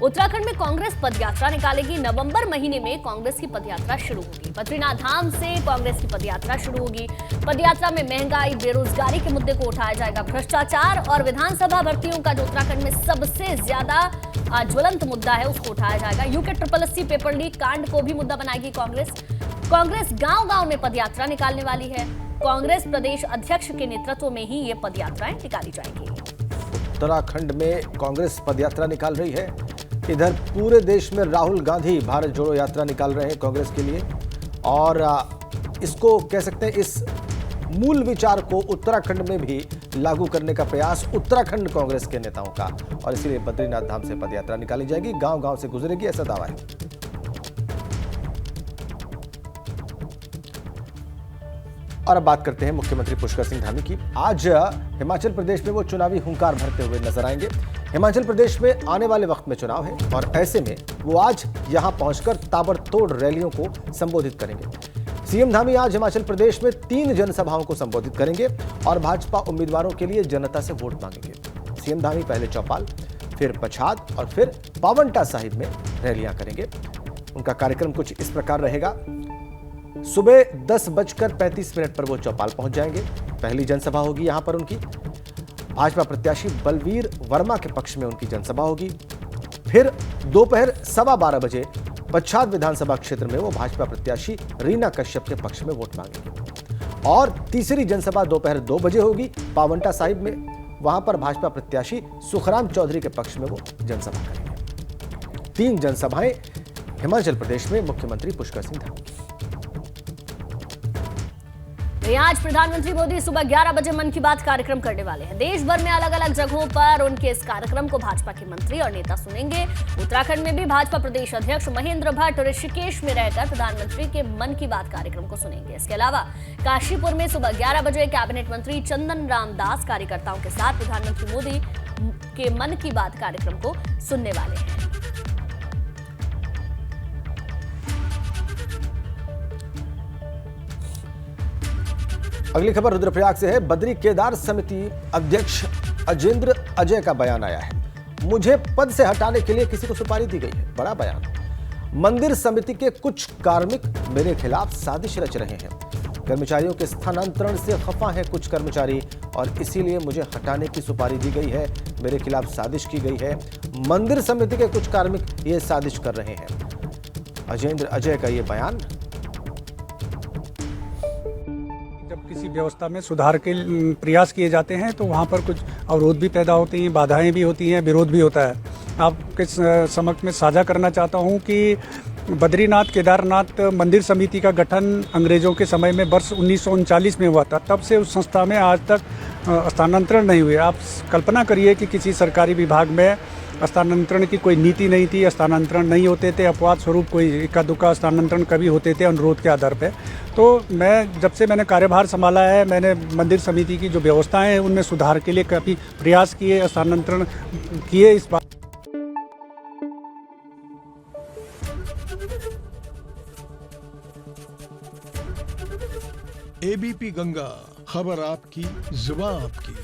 उत्तराखंड में कांग्रेस पदयात्रा निकालेगी। नवंबर महीने में कांग्रेस की पदयात्रा शुरू होगी। बद्रीनाथ धाम से कांग्रेस की पदयात्रा शुरू होगी। पदयात्रा में महंगाई, बेरोजगारी के मुद्दे को उठाया जाएगा। भ्रष्टाचार और विधानसभा भर्तियों का जो उत्तराखंड में सबसे ज्यादा ज्वलंत मुद्दा है उसको उठाया जाएगा। यूके 8080 पेपर लीक कांड को भी मुद्दा बनाएगी कांग्रेस गांव-गांव में पदयात्रा निकालने वाली है। कांग्रेस प्रदेश अध्यक्ष के नेतृत्व में ही ये पदयात्राएं निकाली जाएंगी। उत्तराखंड में कांग्रेस पदयात्रा निकाल रही है। इधर पूरे देश में राहुल गांधी भारत जोड़ो यात्रा निकाल रहे हैं कांग्रेस के लिए, और इसको कह सकते हैं इस मूल विचार को उत्तराखंड में भी लागू करने का प्रयास उत्तराखंड कांग्रेस के नेताओं का, और इसीलिए बद्रीनाथ धाम से पदयात्रा निकाली जाएगी, गांव-गांव से गुजरेगी, ऐसा दावा है। और अब बात करते हैं मुख्यमंत्री पुष्कर सिंह धामी की। आज हिमाचल प्रदेश में वो चुनावी हुंकार भरते हुए नजर आएंगे। हिमाचल प्रदेश में आने वाले वक्त में चुनाव है और ऐसे में वो आज यहां पहुंचकर ताबड़तोड़ रैलियों को संबोधित करेंगे। सीएम धामी आज हिमाचल प्रदेश में 3 जनसभाओं को संबोधित करेंगे और भाजपा उम्मीदवारों के लिए जनता से वोट मांगेंगे। सीएम धामी पहले चौपाल, फिर पछाद और फिर पावंटा साहिब में रैलियां करेंगे। उनका कार्यक्रम कुछ इस प्रकार रहेगा। सुबह 10:35 पर वो चौपाल पहुंच जाएंगे। पहली जनसभा होगी यहां पर उनकी। भाजपा प्रत्याशी बलवीर वर्मा के पक्ष में उनकी जनसभा होगी। फिर दोपहर 12:15 बजे पच्छाद विधानसभा क्षेत्र में वो भाजपा प्रत्याशी रीना कश्यप के पक्ष में वोट मांगेंगे। और तीसरी जनसभा दोपहर 2 बजे होगी पावंटा साहिब में। वहां पर भाजपा प्रत्याशी सुखराम चौधरी के पक्ष में वो जनसभा करेंगे। 3 जनसभाएं हिमाचल प्रदेश में मुख्यमंत्री पुष्कर सिंह धामी। आज प्रधानमंत्री मोदी सुबह 11 बजे मन की बात कार्यक्रम करने वाले हैं। देश भर में अलग अलग जगहों पर उनके इस कार्यक्रम को भाजपा के मंत्री और नेता सुनेंगे। उत्तराखंड में भी भाजपा प्रदेश अध्यक्ष महेंद्र भट्ट ऋषिकेश में रहकर प्रधानमंत्री के मन की बात कार्यक्रम को सुनेंगे। इसके अलावा काशीपुर में सुबह 11 बजे कैबिनेट मंत्री चंदन राम दास कार्यकर्ताओं के साथ प्रधानमंत्री मोदी के मन की बात कार्यक्रम को सुनने वाले हैं। अगली खबर रुद्रप्रयाग से है। बद्री केदार समिति अध्यक्ष अजेंद्र अजय का बयान आया है। मुझे पद से हटाने के लिए किसी को सुपारी दी गई है। बड़ा बयान। मंदिर समिति के कुछ कार्मिक मेरे खिलाफ साजिश रच रहे हैं। कर्मचारियों के स्थानांतरण से खफा हैं कुछ कर्मचारी और इसीलिए मुझे हटाने की सुपारी दी गई है। मेरे खिलाफ साजिश की गई है। मंदिर समिति के कुछ कार्मिक ये साजिश कर रहे हैं। अजेंद्र अजय का ये बयान। किसी व्यवस्था में सुधार के प्रयास किए जाते हैं तो वहाँ पर कुछ अवरोध भी पैदा होते हैं, बाधाएं भी होती हैं, विरोध भी होता है। आपके समक्ष में साझा करना चाहता हूँ कि बद्रीनाथ केदारनाथ मंदिर समिति का गठन अंग्रेजों के समय में वर्ष 1939 में हुआ था। तब से उस संस्था में आज तक स्थानांतरण नहीं हुए। आप कल्पना करिए कि किसी सरकारी विभाग में स्थानांतरण की कोई नीति नहीं थी, स्थानांतरण नहीं होते थे, अपवाद स्वरूप कोई इक्का दुक्का स्थानांतरण कभी होते थे अनुरोध के आधार पर। तो मैं जब से मैंने कार्यभार संभाला है, मैंने मंदिर समिति की जो व्यवस्थाएं हैं उनमें सुधार के लिए काफ़ी प्रयास किए, स्थानांतरण किए। इस बात एबीपी गंगा, खबर आपकी, जुबान आपकी।